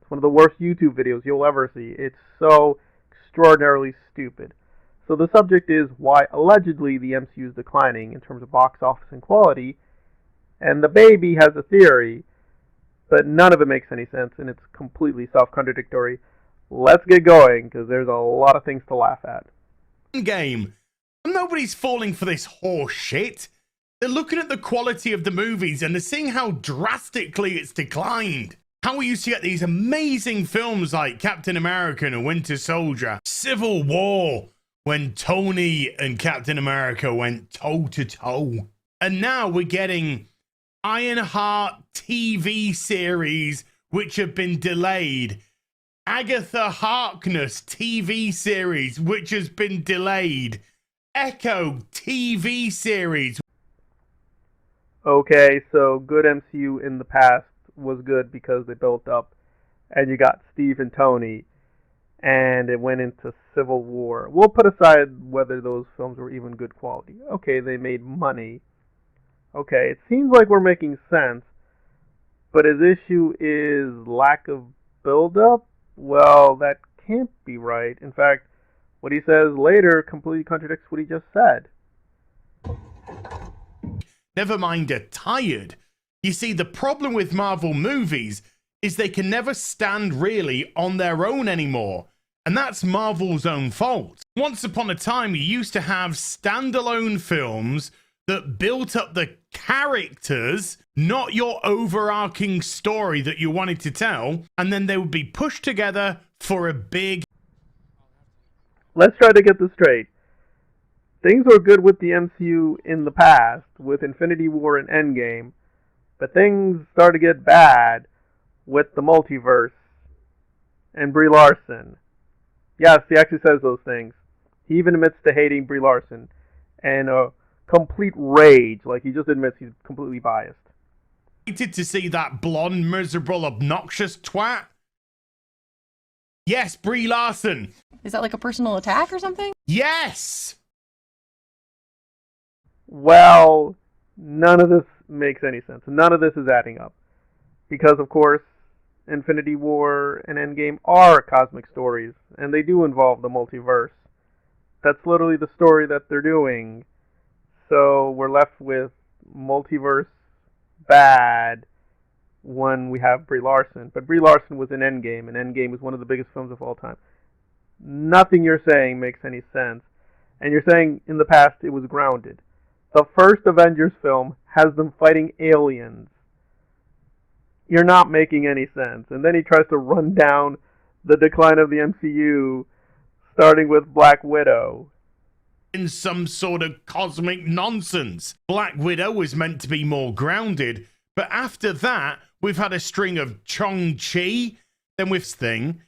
It's one of the worst YouTube videos you'll ever see. It's so extraordinarily stupid. So the subject is why allegedly the MCU is declining in terms of box office and quality, and the baby has a theory, but none of it makes any sense, and it's completely self-contradictory. Let's get going, because there's a lot of things to laugh at. Game. Nobody's falling for this horse shit. They're looking at the quality of the movies and they're seeing how drastically it's declined. How we used to get these amazing films like Captain America and Winter Soldier, Civil War, when Tony and Captain America went toe to toe. And now we're getting Ironheart TV series, which have been delayed. Agatha Harkness TV series, which has been delayed. Echo TV series. Okay, so good MCU in the past was good because they built up, and you got Steve and Tony, and it went into Civil War. We'll put aside whether those films were even good quality. Okay, they made money. Okay, it seems like we're making sense, but his issue is lack of build-up? Well, that can't be right. In fact, what he says later completely contradicts what he just said. Never mind are tired. You see, the problem with Marvel movies is they can never stand really on their own anymore. And that's Marvel's own fault. Once upon a time, you used to have standalone films that built up the characters, not your overarching story that you wanted to tell, and then they would be pushed together for a big... Let's try to get this straight. Things were good with the MCU in the past, with Infinity War and Endgame, but things started to get bad with the multiverse and Brie Larson. Yes, he actually says those things. He even admits to hating Brie Larson, and complete rage, like he just admits he's completely biased. To see that blonde, miserable, obnoxious twat? Yes, Brie Larson. Is that like a personal attack or something? Yes! Well, none of this makes any sense. None of this is adding up. Because, of course, Infinity War and Endgame are cosmic stories, and they do involve the multiverse. That's literally the story that they're doing. So we're left with multiverse bad when we have Brie Larson. But Brie Larson was in Endgame, and Endgame was one of the biggest films of all time. Nothing you're saying makes any sense. And you're saying in the past it was grounded. The first Avengers film has them fighting aliens. You're not making any sense. And then he tries to run down the decline of the MCU, starting with Black Widow. In some sort of cosmic nonsense. Black Widow was meant to be more grounded, but after that, we've had a string of Chong-Chi, then with Thing,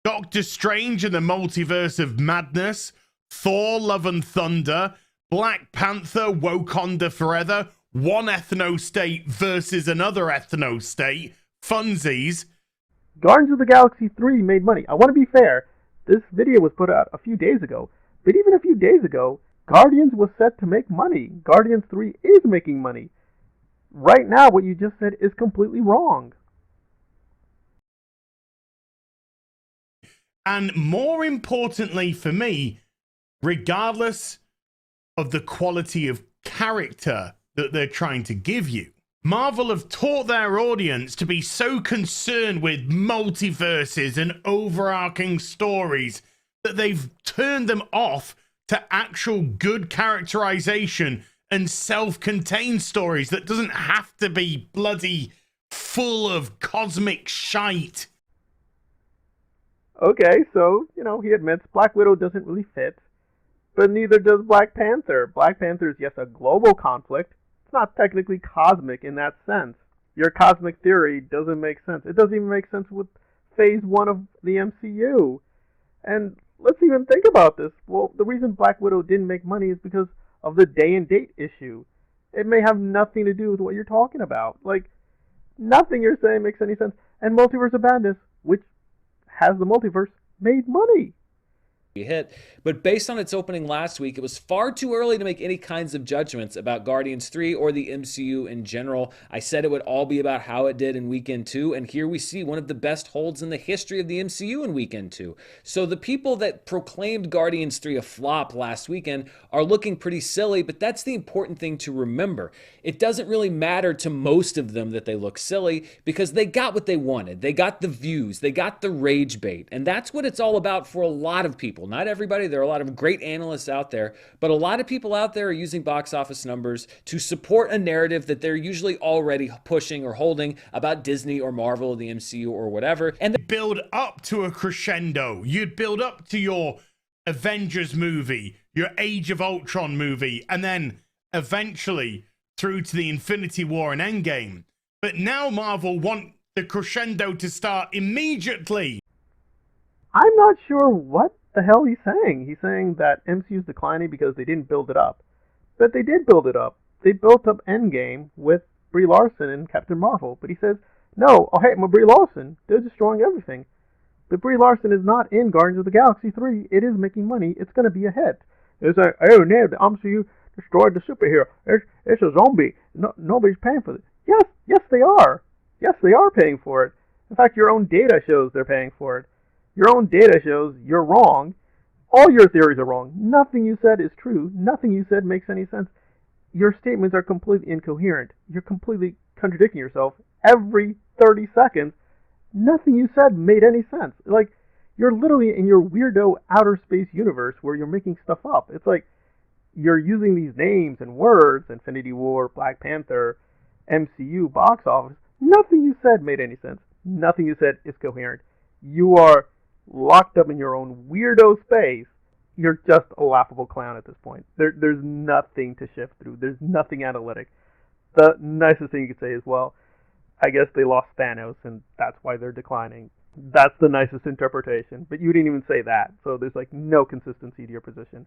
Doctor Strange and the Multiverse of Madness, Thor, Love and Thunder, Black Panther, Wakanda Forever, one ethno-state versus another ethno-state, funsies. Guardians of the Galaxy 3 made money. I want to be fair. This video was put out a few days ago. But even a few days ago, Guardians was set to make money. Guardians 3 is making money. Right now, what you just said is completely wrong. And more importantly for me, regardless of the quality of character that they're trying to give you, Marvel have taught their audience to be so concerned with multiverses and overarching stories that they've turned them off to actual good characterization and self-contained stories that doesn't have to be bloody full of cosmic shite. Okay, so, he admits Black Widow doesn't really fit, but neither does Black Panther. Black Panther is, yes, a global conflict. It's not technically cosmic in that sense. Your cosmic theory doesn't make sense. It doesn't even make sense with Phase 1 of the MCU. And let's even think about this. Well, the reason Black Widow didn't make money is because of the day and date issue. It may have nothing to do with what you're talking about. Like, nothing you're saying makes any sense. And Multiverse of Madness, which has the multiverse, made money. hit, but based on its opening last week, it was far too early to make any kinds of judgments about Guardians 3 or the MCU in general. I said it would all be about how it did in weekend 2, and here we see one of the best holds in the history of the MCU in weekend 2. So the people that proclaimed Guardians 3 a flop last weekend are looking pretty silly, but that's the important thing to remember. It doesn't really matter to most of them that they look silly because they got what they wanted. They got the views, they got the rage bait, and that's what it's all about for a lot of people. Not everybody, there are a lot of great analysts out there, but a lot of people out there are using box office numbers to support a narrative that they're usually already pushing or holding about Disney or Marvel or the MCU or whatever. And build up to a crescendo. You'd build up to your Avengers movie, your Age of Ultron movie, and then eventually through to the Infinity War and Endgame. But now Marvel want the crescendo to start immediately. I'm not sure what the hell he's saying. He's saying that MCU's declining because they didn't build it up. But they did build it up. They built up Endgame with Brie Larson and Captain Marvel. But he says, no, oh hey, my Brie Larson, they're destroying everything. But Brie Larson is not in Guardians of the Galaxy 3. It is making money. It's going to be a hit. It's like, oh no, the MCU destroyed the superhero. It's a zombie. No, nobody's paying for it. Yes, they are. Yes, they are paying for it. In fact, your own data shows they're paying for it. Your own data shows you're wrong. All your theories are wrong. Nothing you said is true. Nothing you said makes any sense. Your statements are completely incoherent. You're completely contradicting yourself every 30 seconds. Nothing you said made any sense. Like, you're literally in your weirdo outer space universe where you're making stuff up. It's like you're using these names and words, Infinity War, Black Panther, MCU, box office. Nothing you said made any sense. Nothing you said is coherent. You are locked up in your own weirdo space. You're just a laughable clown at this point. There's nothing to shift through. There's nothing analytic. The nicest thing you could say is, well, I guess they lost Thanos, and that's why they're declining. That's the nicest interpretation. But you didn't even say that, so there's like no consistency to your position.